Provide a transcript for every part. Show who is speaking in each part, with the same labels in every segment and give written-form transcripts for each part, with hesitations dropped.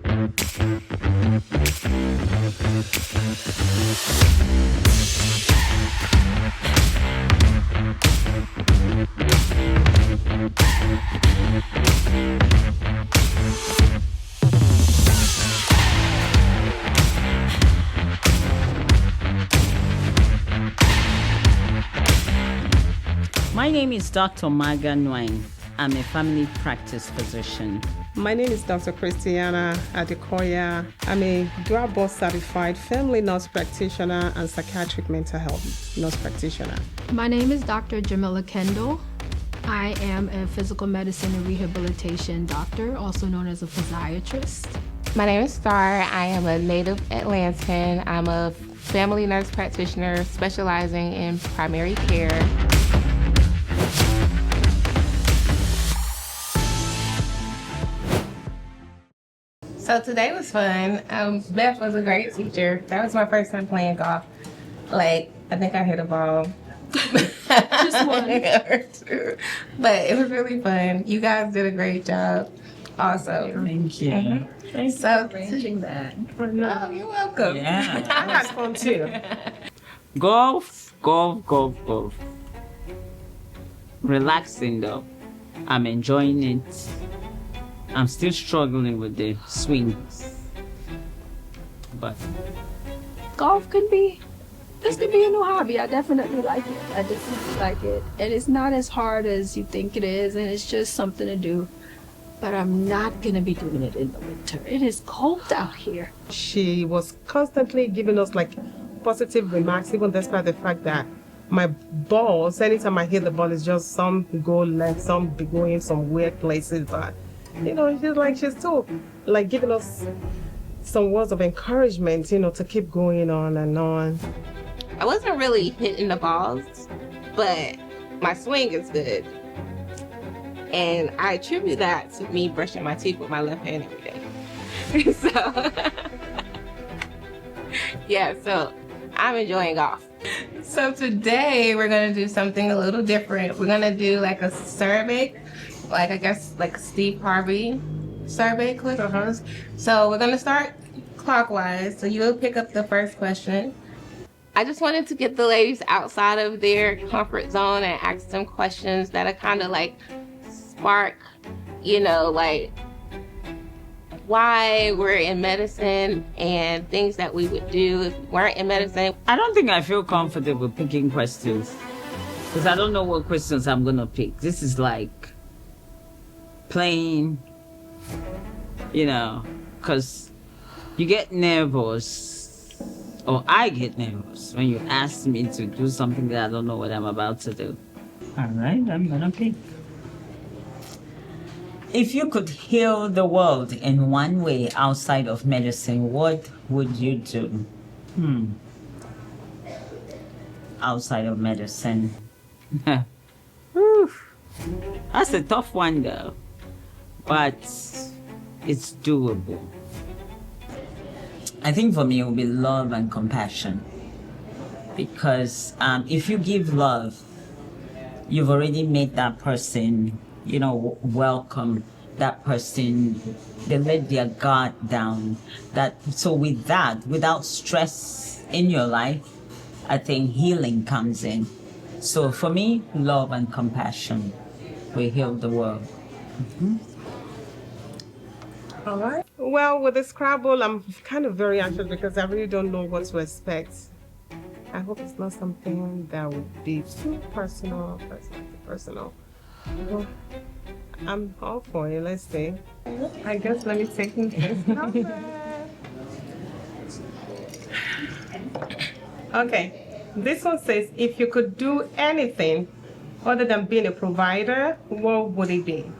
Speaker 1: My name is Dr. Marga Nguyen. I'm a family practice physician.
Speaker 2: My name is Dr. Christiana Adekoya. I'm a dual board certified family nurse practitioner and psychiatric mental health nurse practitioner.
Speaker 3: My name is Dr. Jamila Kendall. I am a physical medicine and rehabilitation doctor, also known as a physiatrist.
Speaker 4: My name is Star. I am a native Atlantan. I'm a family nurse practitioner specializing in primary care. So today was fun. Beth was a great teacher. That was my first time playing golf. I think I hit a ball.
Speaker 3: Just one.
Speaker 4: But it was really fun. You guys did a great job also.
Speaker 1: Thank you.
Speaker 4: Thanks for
Speaker 3: arranging that.
Speaker 4: Oh, you're welcome.
Speaker 1: Yeah.
Speaker 2: I had fun too.
Speaker 1: Golf. Relaxing though. I'm enjoying it. I'm still struggling with the swings. But
Speaker 3: Golf this could be a new hobby. I definitely like it. I definitely like it. And it's not as hard as you think it is, and it's just something to do. But I'm not gonna be doing it in the winter. It is cold out here.
Speaker 2: She was constantly giving us positive remarks, even despite the fact that my balls, anytime I hit the ball, it's just some go left, some be going some weird places. But she's still giving us some words of encouragement, to keep going on and on.
Speaker 4: I wasn't really hitting the balls, but my swing is good. And I attribute that to me brushing my teeth with my left hand every day. So I'm enjoying golf. So today we're gonna do something a little different. We're gonna do a survey, a Steve Harvey survey question. So we're gonna start clockwise. So you'll pick up the first question. I just wanted to get the ladies outside of their comfort zone and ask them questions that are kind of spark, why we're in medicine and things that we would do if we weren't in medicine.
Speaker 1: I don't think I feel comfortable picking questions because I don't know what questions I'm gonna pick. This is like playing, because you get nervous, or I get nervous when you ask me to do something that I don't know what I'm about to do. All right, I'm gonna pick. If you could heal the world in one way outside of medicine, what would you do? Outside of medicine. That's a tough one though, but it's doable. I think for me it would be love and compassion, because if you give love, you've already made that person welcome. That person, they let their guard down. So with that, without stress in your life, I think healing comes in. So for me, love and compassion will heal the world.
Speaker 2: All right. Well, with the Scrabble, I'm kind of very anxious because I really don't know what to expect. I hope it's not something that would be too personal. Well, I'm all for it. Let's see. I guess let me take this number. Okay. This one says, if you could do anything other than being a provider, what would it be?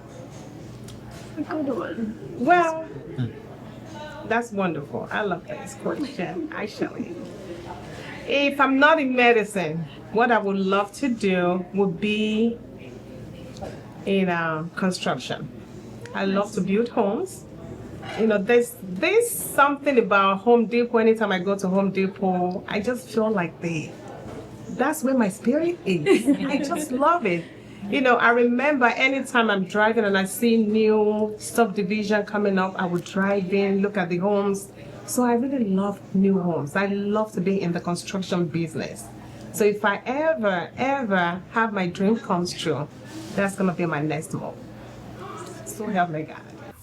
Speaker 3: A good one.
Speaker 2: Well, that's wonderful. I love this question, actually. If I'm not in medicine, what I would love to do would be in construction. I love to build homes. There's something about Home Depot. Anytime I go to Home Depot, I just feel like that's where my spirit is. I just love it. You know, I remember anytime I'm driving and I see new subdivision coming up, I would drive in, look at the homes. So I really love new homes. I love to be in the construction business. So if I ever have my dream comes true, that's gonna be my next move. So help me God.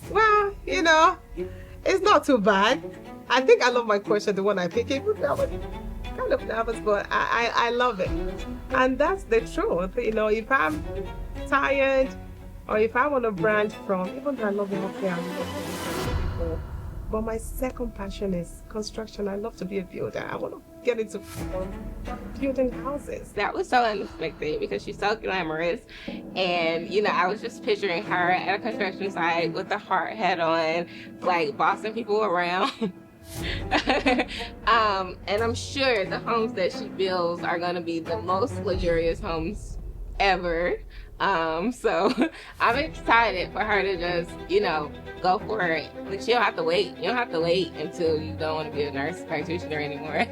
Speaker 2: Well, you know, it's not too bad. I think I love my question, the one I picked. I was kind of nervous, but I love it. And that's the truth. You know, if I'm tired or if I want to branch from, even though I love healthcare, I love people. But my second passion is construction. I love to be a builder. I want to get into building houses.
Speaker 4: That was so unexpected because she's so glamorous. And, you know, I was just picturing her at a construction site with a hard hat on, like bossing people around. And I'm sure the homes that she builds are going to be the most luxurious homes ever. So I'm excited for her to just, you know, go for it. But she don't have to wait. You don't have to wait until you don't want to be a nurse practitioner anymore.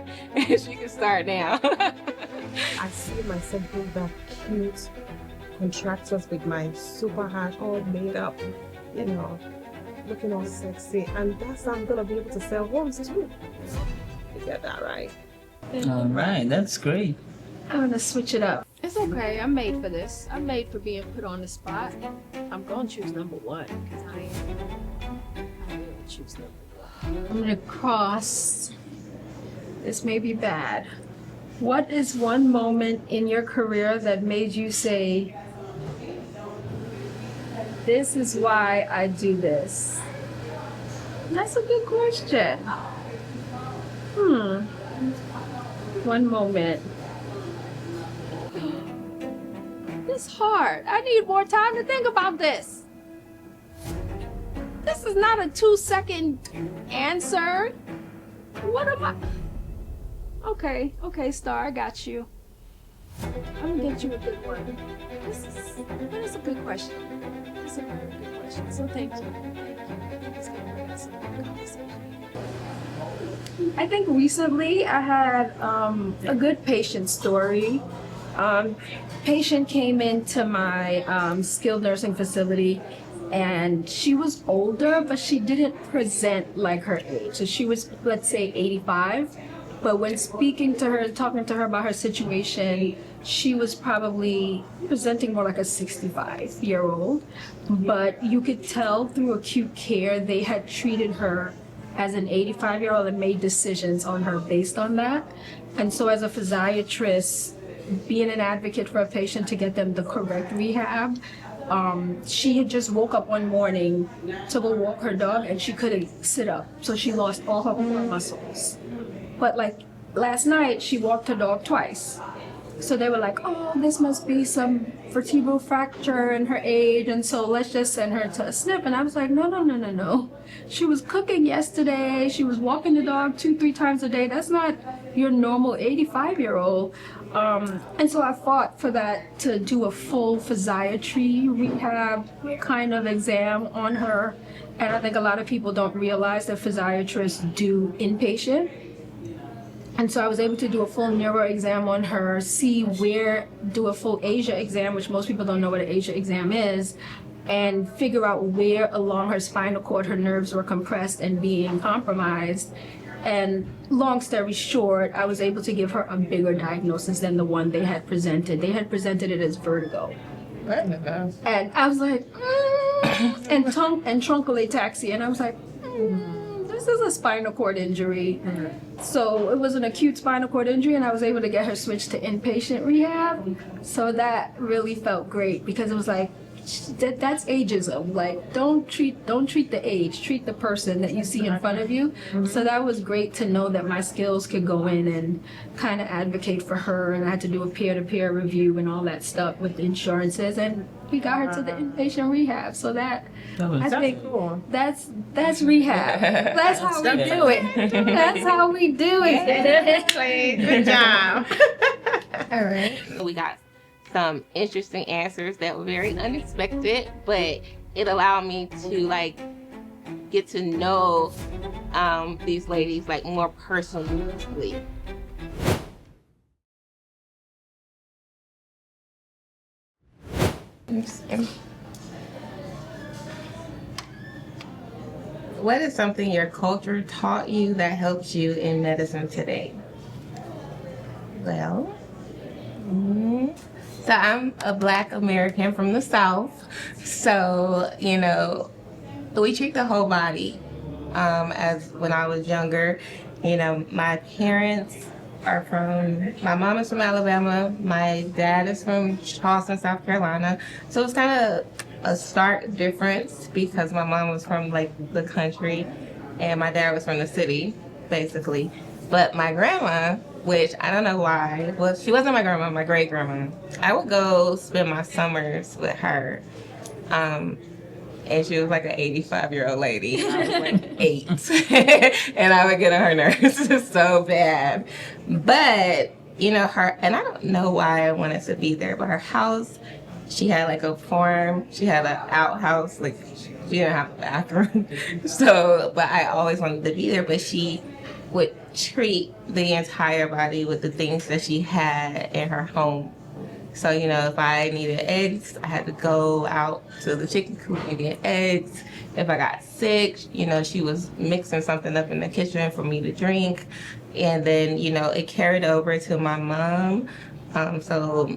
Speaker 4: She can start now.
Speaker 2: I see myself doing that cute contractors with my super hat all made up, you know, looking all sexy. And that's how I'm going to be able to sell homes too. You get that right?
Speaker 1: All right, that's great.
Speaker 3: I'm gonna switch it up. It's okay. I'm made for this. I'm made for being put on the spot. I'm gonna choose number one because I will choose number one. I'm gonna cross. This may be bad. What is one moment in your career that made you say, "This is why I do this"? That's a good question. One moment. It's hard. I need more time to think about this. This is not a 2-second answer. What am I? Okay, Star, I got you. I'm gonna get you a good one. That is a good question. It's a very good question. So thank you. It's gonna bring us a good conversation. I think recently I had a good patient story. Patient came into my skilled nursing facility and she was older, but she didn't present like her age. So she was, let's say, 85. But when speaking to her, talking to her about her situation, she was probably presenting more like a 65-year-old. But you could tell through acute care, they had treated her as an 85-year-old and made decisions on her based on that. And so as a physiatrist, being an advocate for a patient to get them the correct rehab, she had just woke up one morning to go walk her dog and she couldn't sit up. So she lost all her core muscles. But like last night, she walked her dog twice. So they were like, oh, this must be some vertebral fracture in her age, and so let's just send her to a SNP. And I was like, no. She was cooking yesterday. She was walking the dog 2-3 times a day. That's not your normal 85-year-old. And so I fought for that, to do a full physiatry rehab kind of exam on her. And I think a lot of people don't realize that physiatrists do inpatient. And so I was able to do a full neuro exam on her, do a full Asia exam, which most people don't know what an Asia exam is, and figure out where along her spinal cord her nerves were compressed and being compromised. And long story short, I was able to give her a bigger diagnosis than the one they had presented. They had presented it as vertigo. And I was like, and truncal ataxia. And I was like, this is a spinal cord injury. So it was an acute spinal cord injury, and I was able to get her switched to inpatient rehab. So that really felt great, because it was like, that's ageism. Like, don't treat the age, treat the person that you see in front of you. So that was great to know that my skills could go in and kind of advocate for her, and I had to do a peer-to-peer review and all that stuff with the insurances, and we got her to the inpatient rehab. So I think
Speaker 2: cool.
Speaker 3: That's rehab. That's how we do it. That's how we do it.
Speaker 2: Good job.
Speaker 4: All right. We got some interesting answers that were very unexpected, but it allowed me to like get to know these ladies like more personally. What is something your culture taught you that helps you in medicine today? Well, so I'm a Black American from the South. So, we treat the whole body. As when I was younger, my parents my mom is from Alabama, my dad is from Charleston, South Carolina. So it's kind of a stark difference because my mom was from like the country and my dad was from the city, basically. But my grandma, which I don't know why, well, she wasn't my grandma, my great grandma. I would go spend my summers with her. And she was like an 85-year-old lady. I was like 8. And I would get on her nerves so bad. But, her, and I don't know why I wanted to be there, but her house, she had like a farm. She had an outhouse. Like, she didn't have a bathroom. But I always wanted to be there. But she would treat the entire body with the things that she had in her home. So, if I needed eggs, I had to go out to the chicken coop and get eggs. If I got sick, she was mixing something up in the kitchen for me to drink. And then, it carried over to my mom. I would tell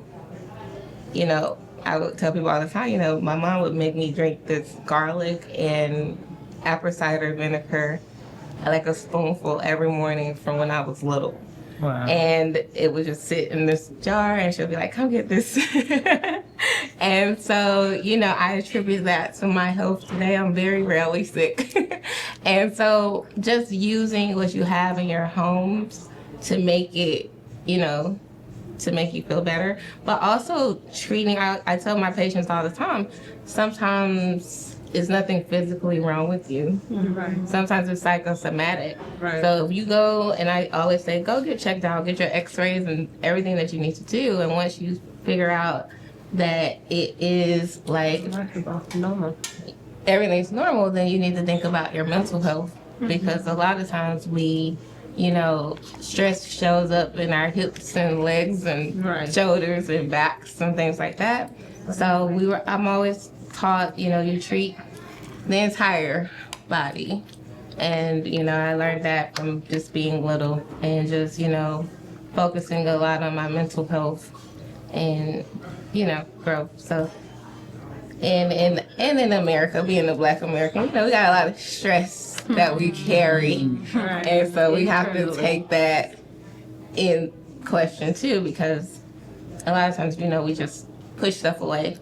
Speaker 4: people all the time, my mom would make me drink this garlic and apple cider vinegar, like a spoonful every morning from when I was little.
Speaker 1: Wow.
Speaker 4: And it would just sit in this jar and she'll be like, come get this. And so, I attribute that to my health today. I'm very rarely sick. And so just using what you have in your homes to make it, to make you feel better. But also treating, I tell my patients all the time, sometimes it's nothing physically wrong with you.
Speaker 2: Right.
Speaker 4: Sometimes it's psychosomatic.
Speaker 2: Right.
Speaker 4: So if you go, and I always say, go get checked out, get your x-rays and everything that you need to do. And once you figure out that it is like
Speaker 2: normal,
Speaker 4: everything's normal, then you need to think about your mental health. Because a lot of times we, stress shows up in our hips and legs and shoulders and backs and things like that. So I'm always taught, you treat the entire body. And, I learned that from just being little and just, focusing a lot on my mental health and, growth. So, and in America, being a Black American, we got a lot of stress that we carry. And so we have to take that in question too, because a lot of times, we just push stuff away,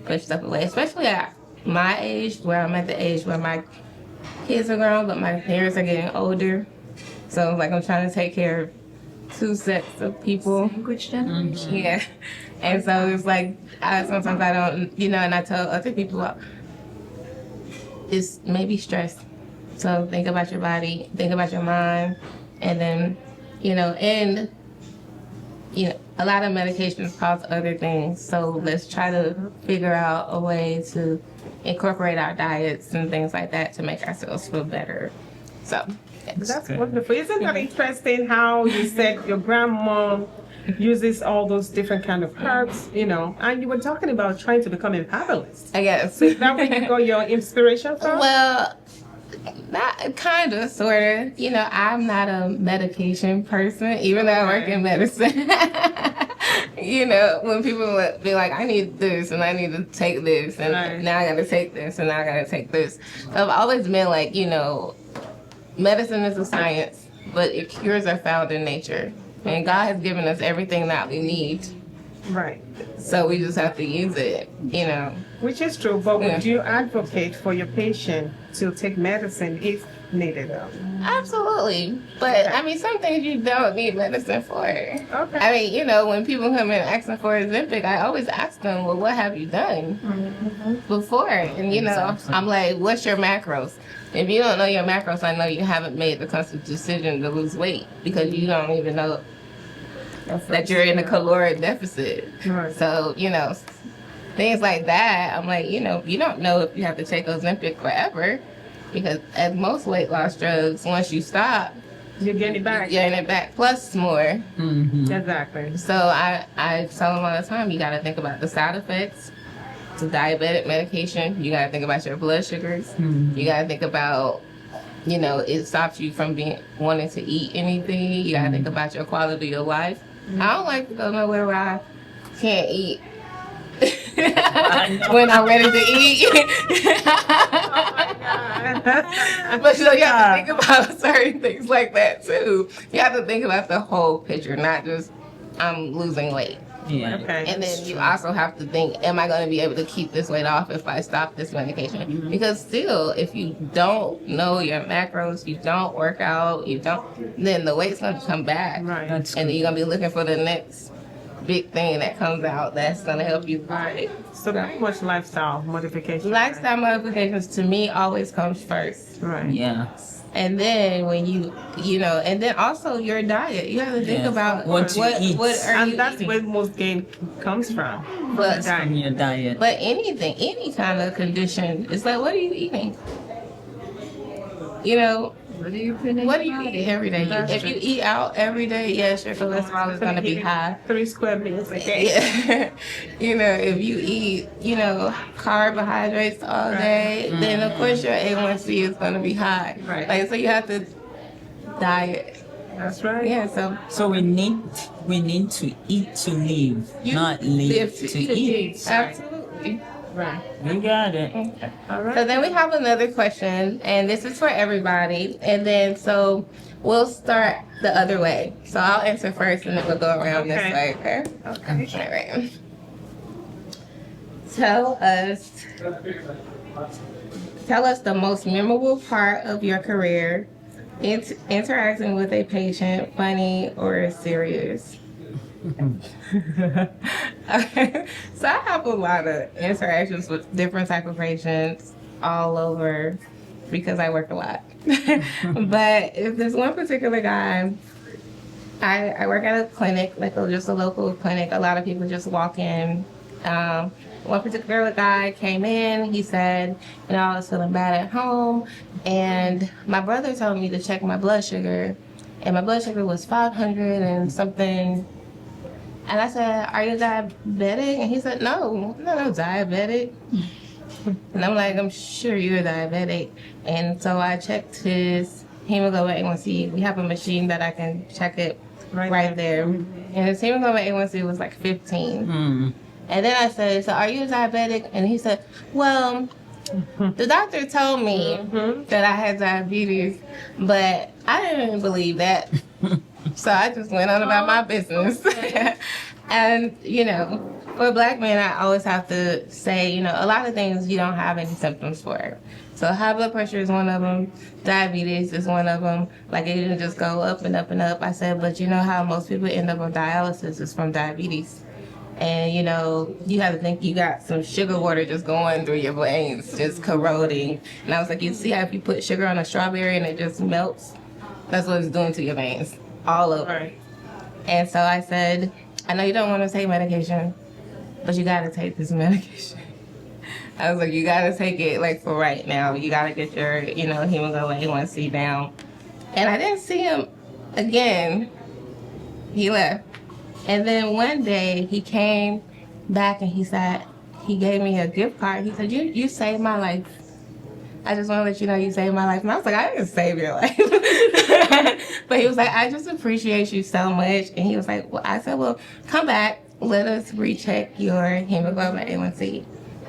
Speaker 4: especially at my age, where I'm at the age where my kids are grown, but my parents are getting older. So like I'm trying to take care of 2 sets of people.
Speaker 3: Language generation.
Speaker 4: Yeah. And so it's like, sometimes I don't, and I tell other people, it's maybe stress. So think about your body, think about your mind, and then, a lot of medications cause other things. So let's try to figure out a way to incorporate our diets and things like that to make ourselves feel better. So,
Speaker 2: That's wonderful. Isn't that interesting how you said your grandma uses all those different kind of herbs, and you were talking about trying to become a herbalist.
Speaker 4: I guess.
Speaker 2: So is that where you got your inspiration from?
Speaker 4: Well, not kind of, sort of. I'm not a medication person, even though I work in medicine. When people would be like, I need this and I need to take this and now I gotta take this and now I gotta take this. So I've always been like, medicine is a science, but cures are found in nature. And God has given us everything that we need.
Speaker 2: Right.
Speaker 4: So we just have to use it,
Speaker 2: Which is true, but would you advocate for your patient to take medicine if needed?
Speaker 4: Absolutely. But, some things you don't need medicine for.
Speaker 2: Okay.
Speaker 4: When people come in asking for Ozempic, I always ask them, well, what have you done before? And, I'm like, what's your macros? If you don't know your macros, I know you haven't made the conscious decision to lose weight because you don't even know that you're in a caloric deficit.
Speaker 2: Right.
Speaker 4: So, things like that, I'm like, you don't know if you have to take Ozempic forever because as most weight loss drugs, once you stop,
Speaker 2: You get it back.
Speaker 4: Getting it back plus more.
Speaker 2: Exactly.
Speaker 4: So I tell them all the time, you got to think about the side effects. To diabetic medication, you got to think about your blood sugars. You got to think about, you know, it stops you from wanting to eat anything. You got to think about your quality of life. I don't like to go nowhere where I can't eat when I'm ready to eat. But you know, you have to think about certain things like that too. You have to think about the whole picture, not just I'm losing weight.
Speaker 1: Yeah.
Speaker 2: Okay.
Speaker 4: And then you also have to think, am I going to be able to keep this weight off if I stop this medication? Because still, if you don't know your macros, you don't work out, then the weight's going to come back.
Speaker 2: Right.
Speaker 1: That's
Speaker 4: And then you're going to be looking for the next big thing that comes out that's going to help you fight.
Speaker 2: So pretty much lifestyle modification.
Speaker 4: Lifestyle modifications to me always comes first.
Speaker 2: Right.
Speaker 1: Yeah.
Speaker 4: And then when you know, and then also your diet. You have to think
Speaker 1: Yeah.
Speaker 4: about
Speaker 1: What you eat.
Speaker 4: what are
Speaker 2: And
Speaker 4: you
Speaker 2: that's
Speaker 4: eating.
Speaker 2: where most gain comes from.
Speaker 4: But
Speaker 1: From your diet.
Speaker 4: But anything, any kind of condition, it's like, what are you eating? You know,
Speaker 3: What do you put in
Speaker 4: what do
Speaker 3: your
Speaker 4: you
Speaker 3: body?
Speaker 4: eat every day?
Speaker 2: That's
Speaker 4: If
Speaker 2: true.
Speaker 4: you eat out every day, yes, your cholesterol is going to be high.
Speaker 2: 3 square meals a day.
Speaker 4: Yeah. You know, if you eat, you know, carbohydrates all day, then of course your A1C is going to be high.
Speaker 2: Right.
Speaker 4: Like, so you have to diet.
Speaker 2: That's right.
Speaker 4: Yeah, so
Speaker 1: So we need to eat to live,
Speaker 4: you
Speaker 1: not live to eat.
Speaker 4: Absolutely.
Speaker 2: Right.
Speaker 1: You got it.
Speaker 2: All right.
Speaker 4: So then we have another question, and this is for everybody. And then so we'll start the other way. So I'll answer first, and then we'll go around this
Speaker 2: Okay.
Speaker 4: way. Okay.
Speaker 2: Okay.
Speaker 4: All right. Tell us the most memorable part of your career, interacting with a patient, funny or serious. Okay. So I have a lot of interactions with different type of patients all over because I work a lot. But if there's one particular guy, I work at a clinic, like just a local clinic. A lot of people just walk in. One particular guy came in. He said, you know, I was feeling bad at home, and my brother told me to check my blood sugar, and my blood sugar was 500 and something. And I said, are you diabetic? And he said, no, I'm not diabetic. And I'm like, I'm sure you're diabetic. And so I checked his hemoglobin A1C. We have a machine that I can check it right there. And his hemoglobin A1C was like 15. And then I said, so are you diabetic? And he said, well, the doctor told me that I had diabetes, but I didn't believe that. So I just went on about my business. And, you know, for Black men, I always have to say, you know, a lot of things you don't have any symptoms for. So high blood pressure is one of them. Diabetes is one of them. Like, it didn't just go up and up and up. I said, but you know how most people end up on dialysis is from diabetes. And, you know, you have to think you got some sugar water just going through your veins, just corroding. And I was like, you see how if you put sugar on a strawberry and it just melts? That's what it's doing to your veins, all over.
Speaker 2: Right.
Speaker 4: And so I said, I know you don't want to take medication, but you got to take this medication. I was like, you got to take it, like, for right now. You got to get your, you know, hemoglobin A1C down. And I didn't see him again. He left. And then one day he came back and he said, he gave me a gift card. He said, you saved my life. I just want to let you know you saved my life. And I was like, I didn't save your life. But he was like, I just appreciate you so much. And he was like, well, I said, well, come back. Let us recheck your hemoglobin A1C.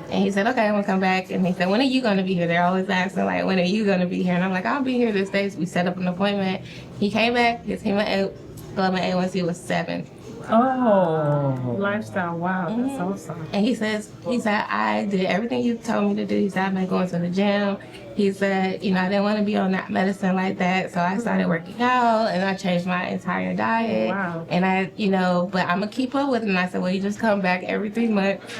Speaker 4: And he said, okay, I'm going to come back. And he said, when are you going to be here? They're always asking, like, when are you going to be here? And I'm like, I'll be here this day. So we set up an appointment. He came back. His hemoglobin A1C was 7.
Speaker 1: Oh.
Speaker 2: Lifestyle. Wow. That's awesome.
Speaker 4: And he said, I did everything you told me to do. He said, I've been going to the gym. He said, you know, I didn't want to be on that medicine like that. So I started working out and I changed my entire diet.
Speaker 2: Wow.
Speaker 4: And I, you know, but I'm going to keep up with it. And I said, well, you just come back every 3 months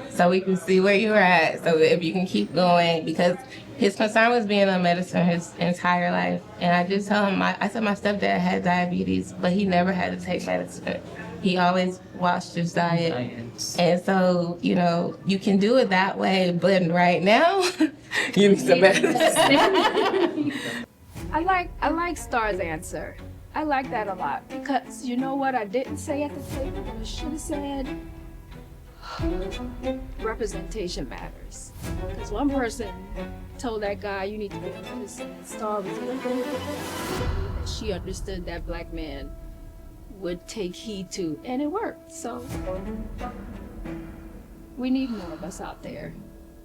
Speaker 4: so we can see where you're at. So if you can keep going, because his concern was being on medicine his entire life. And I just told him, I said my stepdad had diabetes, but he never had to take medicine. He always watched his diet. And so, you know, you can do it that way, but right now, you need some medicine.
Speaker 3: I like Star's answer. I like that a lot because you know what I didn't say at the table, what I should have said? Representation matters. Because one person told that guy, you need to be a medicine, and Star was that she understood that black man would take heed to, and it worked. So we need more of us out there.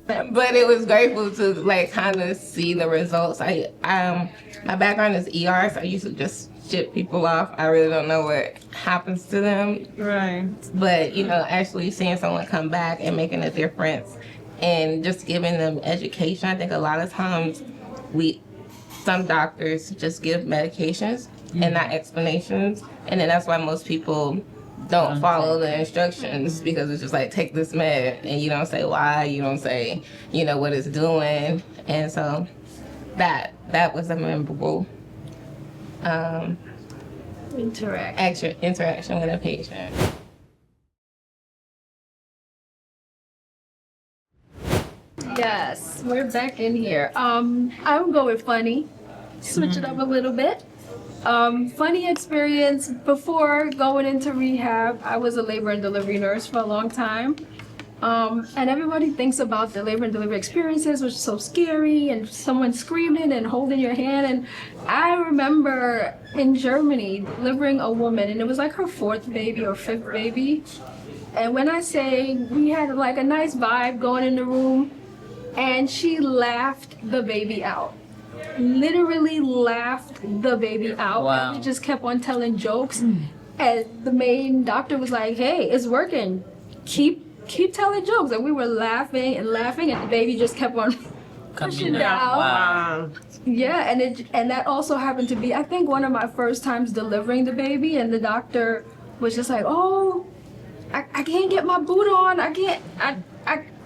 Speaker 4: But it was grateful to like kind of see the results. My background is ER, so I used to just ship people off. I really don't know what happens to them.
Speaker 2: Right.
Speaker 4: But you know, actually seeing someone come back and making a difference and just giving them education. I think a lot of times some doctors just give medications and not explanations, and then that's why most people don't follow the instructions, because it's just like, take this med, and you don't say why, you don't say, you know, what it's doing. And so that was a memorable interaction with a patient.
Speaker 3: Yes, we're back in here. I'm going funny. Switch it up a little bit. Funny experience, before going into rehab, I was a labor and delivery nurse for a long time. And everybody thinks about the labor and delivery experiences, which is so scary, and someone screaming and holding your hand. And I remember in Germany delivering a woman, and it was like her 4th baby or 5th baby. And when I say we had like a nice vibe going in the room, and she laughed the baby out. Literally laughed the baby out.
Speaker 1: Wow.
Speaker 3: And we just kept on telling jokes. And the main doctor was like, hey, it's working. Keep telling jokes. And we were laughing and laughing, and the baby just kept on pushing down.
Speaker 2: Wow.
Speaker 3: Yeah, and that also happened to be, I think, one of my first times delivering the baby, and the doctor was just like, oh, I can't get my boot on.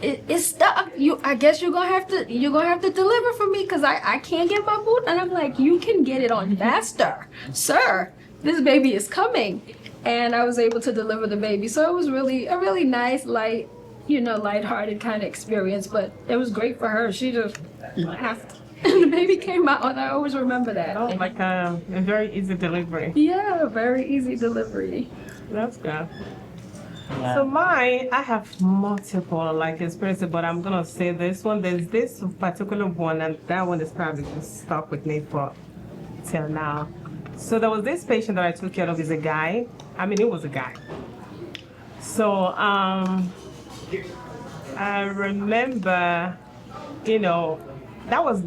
Speaker 3: It's stuck. I guess you're gonna have to deliver for me because I can't get my boot. And I'm like, you can get it on faster, sir. This baby is coming. And I was able to deliver the baby. So it was really a really nice, lighthearted kind of experience. But it was great for her. She just laughed. And the baby came out, and I always remember that.
Speaker 2: Oh, like a very easy delivery.
Speaker 3: Yeah, very easy delivery.
Speaker 2: That's good.
Speaker 1: Yeah.
Speaker 2: So I have multiple experiences, but I'm gonna say this one. There's this particular one, and that one is probably just stuck with me for till now. So there was this patient that I took care of. Is a guy. I mean, it was a guy. So I remember, that was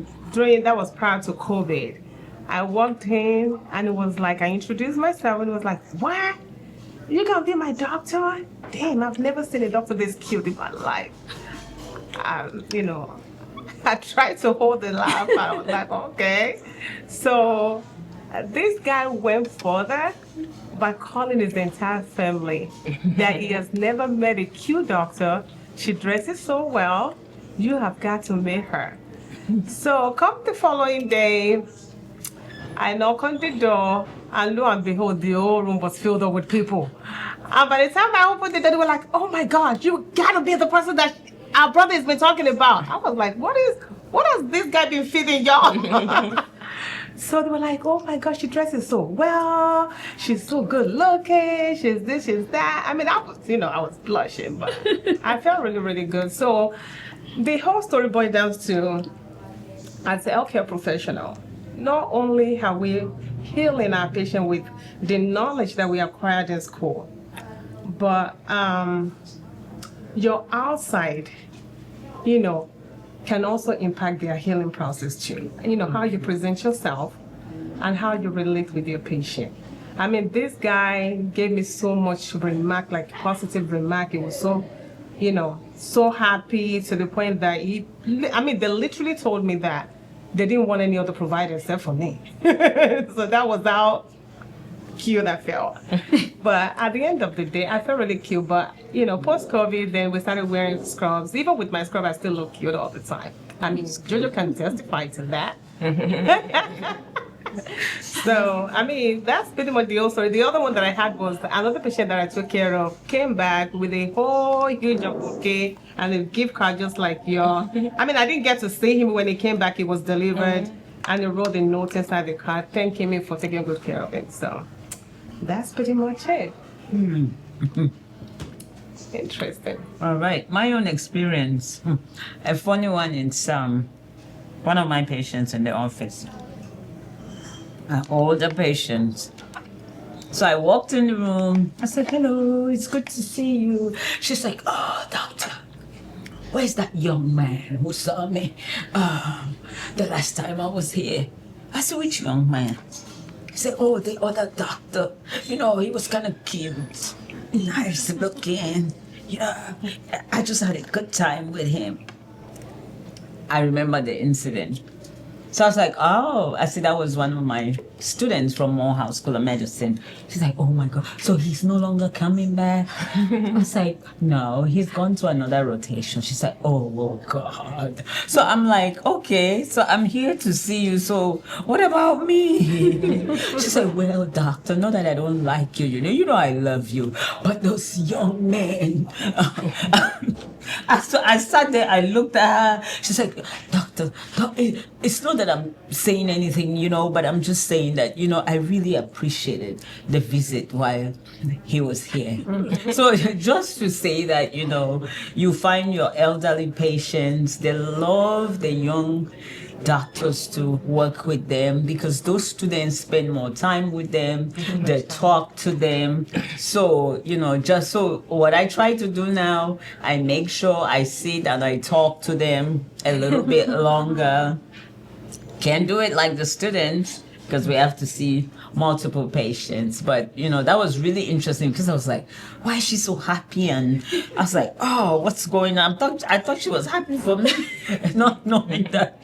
Speaker 2: prior to COVID. I walked in, and it was like I introduced myself, and it was like, what? You gonna be my doctor? Damn, I've never seen a doctor this cute in my life. I tried to hold the laugh. I was like, okay. So this guy went further by calling his entire family that he has never met a cute doctor. She dresses so well. You have got to meet her. So come the following day, I knock on the door, and lo and behold, the whole room was filled up with people. And by the time I opened the door, they were like, oh my God, you gotta be the person that our brother has been talking about. I was like, what has this guy been feeding y'all? So they were like, oh my gosh, she dresses so well. She's so good looking. She's this, she's that. I mean, I was blushing, but I felt really, really good. So the whole story boiled down to, as a healthcare professional, not only are we healing our patient with the knowledge that we acquired in school, but your outside, can also impact their healing process too. How you present yourself and how you relate with your patient. I mean, this guy gave me so much positive remark. He was so, so happy to the point that they literally told me that they didn't want any other provider except for me. So that was how cute I felt. But at the end of the day, I felt really cute. But, post-COVID, then we started wearing scrubs. Even with my scrub, I still look cute all the time. I mean, Jojo can testify to that. So, that's pretty much the whole story. The other one that I had was another patient that I took care of came back with a whole huge bouquet and a gift card just like your. I didn't get to see him when he came back. He was delivered. and he wrote a note inside the card thanking me for taking good care of him. So that's pretty much it. Interesting.
Speaker 1: All right. My own experience. A funny one is one of my patients in the office. An older patient. So I walked in the room. I said, hello, it's good to see you. She's like, oh, doctor, where's that young man who saw me the last time I was here? I said, which young man? He said, oh, the other doctor. You know, he was kind of cute, nice looking. You know, I just had a good time with him. I remember the incident. So I was like, oh, I said that was one of my students from Morehouse School of Medicine. She's like, oh my God, so he's no longer coming back? I was like, no, he's gone to another rotation. She's like, oh God. So I'm like, okay, so I'm here to see you. So what about me? She said, well, doctor, not that I don't like you, you know I love you, but those young men. So I sat there, I looked at her. She's like, doctor, it's not that I'm saying anything, but I'm just saying that, I really appreciated the visit while he was here. So just to say that, you find your elderly patients, they love the young doctors to work with them because those students spend more time with them, they talk to them. So, just so what I try to do now, I make sure I sit and I talk to them a little bit longer. Can't do it like the students because we have to see multiple patients. But, that was really interesting because I was like, why is she so happy? And I was like, oh, what's going on? I thought she was happy for me, not knowing that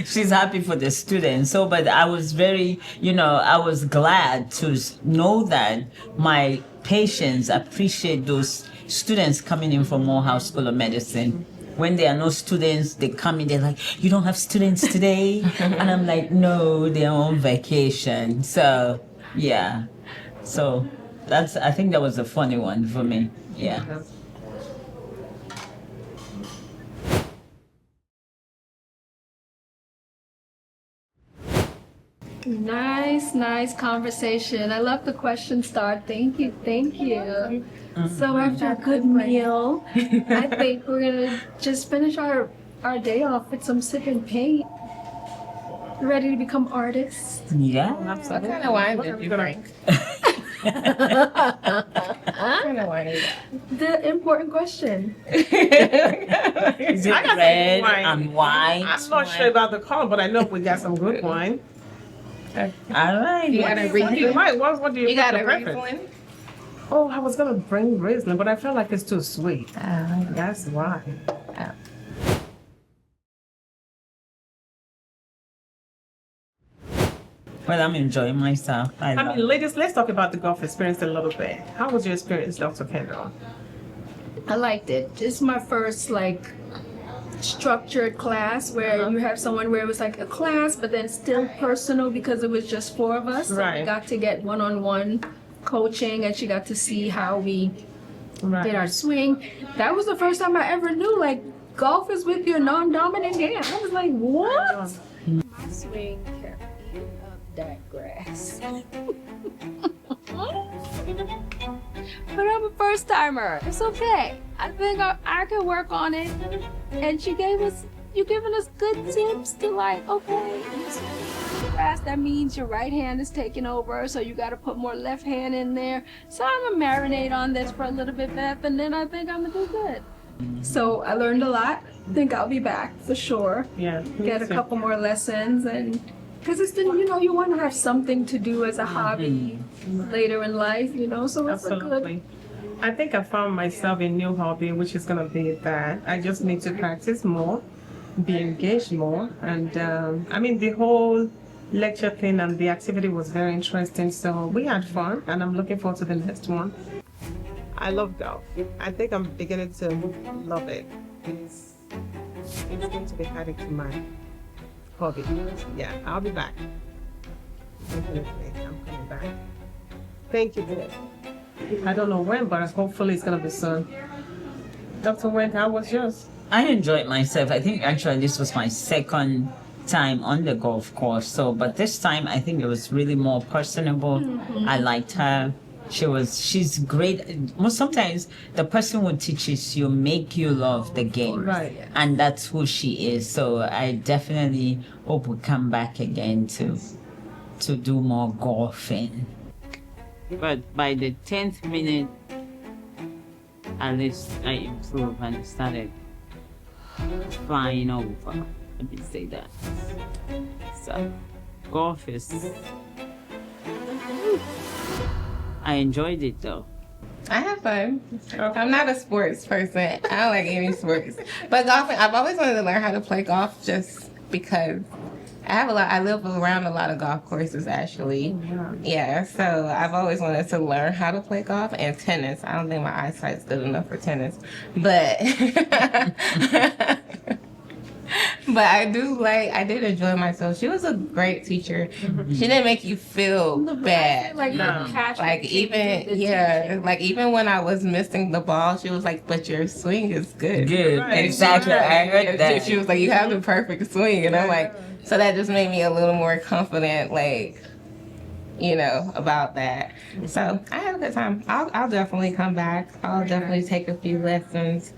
Speaker 1: she's happy for the students. So, but I was very, I was glad to know that my patients appreciate those students coming in from Morehouse School of Medicine. When there are no students, they come in, they're like, you don't have students today? And I'm like, no, they're on vacation. So, yeah. So, I think that was a funny one for me. Yeah.
Speaker 3: Nice conversation. I love the question start. Thank you. So after a good meal, I think we're gonna just finish our day off with some sip and paint. Ready to become artists?
Speaker 1: Yeah.
Speaker 4: What kind of wine did you drink? What kind of wine is that?
Speaker 3: The important question.
Speaker 1: Is it red and white?
Speaker 2: I'm not sure about the color, but I know we got some good wine.
Speaker 1: All right.
Speaker 4: You got a
Speaker 2: What do you
Speaker 4: Riesling?
Speaker 2: what do you
Speaker 4: You got a
Speaker 2: preference?
Speaker 4: Riesling?
Speaker 2: Oh, I was gonna bring Riesling, but I felt like it's too sweet. That's why.
Speaker 1: Well, I'm enjoying myself.
Speaker 2: I mean, ladies, let's talk about the golf experience a little bit. How was your experience, Dr. Kendall?
Speaker 3: I liked it. This is my first structured class where you have someone where it was like a class, but then still personal because it was just four of us. So
Speaker 2: Right.
Speaker 3: we got to get one-on-one coaching, and she got to see how we did our swing. That was the first time I ever knew golf is with your non-dominant hand. I was like, what? My swing kept eating up that grass. But I'm a first timer. It's okay. I think I can work on it. And you're giving us good tips to okay, you swing the grass, that means your right hand is taking over, so you got to put more left hand in there. So I'm gonna marinate on this for a little bit, Beth, and then I think I'm gonna do good. So I learned a lot. I think I'll be back for sure.
Speaker 2: Yeah.
Speaker 3: Get a couple more lessons, and because it's then you want to have something to do as a hobby later in life, so it's a good.
Speaker 2: Absolutely. I think I found myself a new hobby, which is going to be that I just need to practice more, be engaged more. And the whole lecture thing and the activity was very interesting. So we had fun, and I'm looking forward to the next one. I love golf. I think I'm beginning to love it. It's going to be added to my hobby. Yeah, I'll be back. Definitely, I'm coming back. Thank you, Dad. I don't know when, but hopefully it's going to be soon. Dr. Wendt, how was yours?
Speaker 1: I enjoyed myself. I think actually this was my second time on the golf course. So, but this time I think it was really more personable. I liked her. She's great. Most sometimes the person who teaches you make you love the game,
Speaker 2: Right.
Speaker 1: and that's who she is. So I definitely hope we come back again to do more golfing. But by the 10th minute, at least I improved and started flying over. Let me say that. So, golf is. I enjoyed it though.
Speaker 4: I have fun. I'm not a sports person. I don't like any sports. But golfing, I've always wanted to learn how to play golf just because I live around a lot of golf courses actually. Yeah, so I've always wanted to learn how to play golf and tennis. I don't think my eyesight's good enough for tennis. But but I did enjoy myself. She was a great teacher. She didn't make you feel bad.
Speaker 3: Like catch
Speaker 4: Like even when I was missing the ball, she was like, "But your swing is good."
Speaker 1: Good,
Speaker 2: Right.
Speaker 1: exactly. I heard that.
Speaker 4: She was like, "You have the perfect swing," and I'm like, so that just made me a little more confident, like, about that. So I had a good time. I'll definitely come back. I'll definitely take a few lessons.